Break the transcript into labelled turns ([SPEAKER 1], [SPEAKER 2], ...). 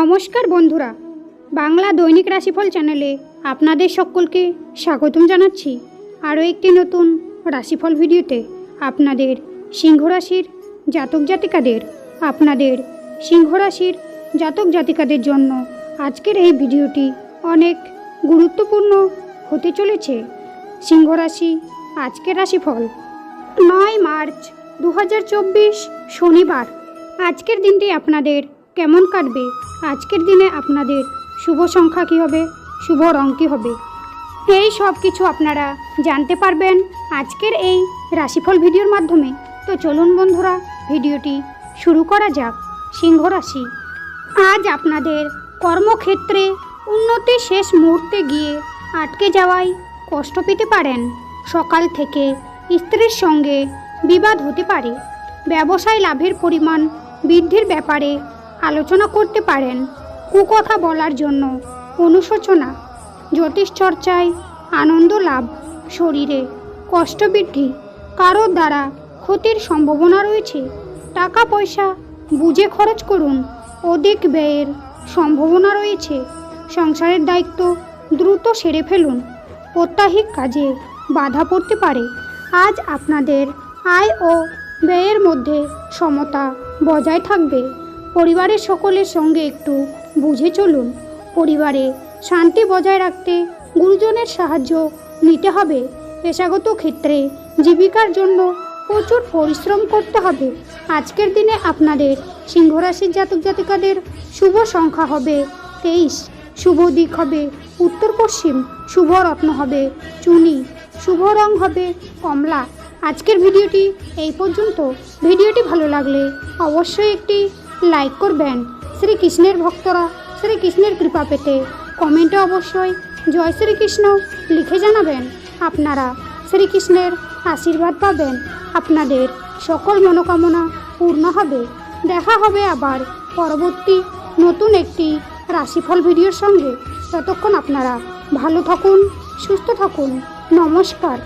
[SPEAKER 1] নমস্কার বন্ধুরা, বাংলা দৈনিক রাশিফল চ্যানেলে আপনাদের সকলকে স্বাগতম জানাচ্ছি। আরও একটি নতুন রাশিফল ভিডিওতে আপনাদের সিংহ রাশির জাতক জাতিকাদের জন্য আজকের এই ভিডিওটি অনেক গুরুত্বপূর্ণ হতে চলেছে। সিংহ রাশি আজকের রাশিফল 9 মার্চ 2024 শনিবার। আজকের দিনটি আপনাদের কেমন কাটবে? আজকের দিনে আপনাদের শুভ সংখ্যা কী হবে, শুভ রং কী হবে, এই সব কিছু আপনারা জানতে পারবেন আজকের এই রাশিফল ভিডিওর মাধ্যমে। তো চলুন বন্ধুরা, ভিডিওটি শুরু করা যাক। সিংহ রাশি, আজ আপনাদের কর্মক্ষেত্রে উন্নতির শেষ মুহূর্তে গিয়ে আটকে যাওয়ায় কষ্ট পেতে পারেন। সকাল থেকে স্ত্রীর সঙ্গে বিবাদ হতে পারে। ব্যবসায় লাভের পরিমাণ বৃদ্ধির ব্যাপারে আলোচনা করতে পারেন। কুকথা বলার জন্য অনুশোচনা। জ্যোতিষ চর্চায় আনন্দ লাভ। শরীরে কষ্ট বৃদ্ধি। কারোর দ্বারা ক্ষতির সম্ভাবনা রয়েছে। টাকা পয়সা বুঝে খরচ করুন। অধিক ব্যয়ের সম্ভাবনা রয়েছে। সংসারের দায়িত্ব দ্রুত সেরে ফেলুন। প্রত্যাহিক কাজে বাধা পড়তে পারে। আজ আপনাদের আয় ও ব্যয়ের মধ্যে সমতা বজায় থাকবে। পরিবারের সকলের সঙ্গে একটু বুঝে চলুন। পরিবারে শান্তি বজায় রাখতে গুরুজনের সাহায্য নিতে হবে। পেশাগত ক্ষেত্রে জীবিকার জন্য প্রচুর পরিশ্রম করতে হবে। আজকের দিনে আপনাদের সিংহ রাশির জাতক জাতিকাদের শুভ সংখ্যা হবে 23। শুভ দিক হবে উত্তর পশ্চিম। শুভ রত্ন হবে চুনি। শুভ রং হবে কমলা। আজকের ভিডিওটি এই পর্যন্ত। ভিডিওটি ভালো লাগলে অবশ্যই একটি লাইক করবেন। শ্রীকৃষ্ণের ভক্তরা শ্রীকৃষ্ণের কৃপা পেতে কমেন্টে অবশ্যই জয় শ্রীকৃষ্ণ লিখে জানাবেন। আপনারা শ্রীকৃষ্ণের আশীর্বাদ পাবেন। আপনাদের সকল মনোকামনা পূর্ণ হবে। দেখা হবে আবার পরবর্তী নতুন একটি রাশিফল ভিডিওর সঙ্গে। ততক্ষণ আপনারা ভালো থাকুন, সুস্থ থাকুন। নমস্কার।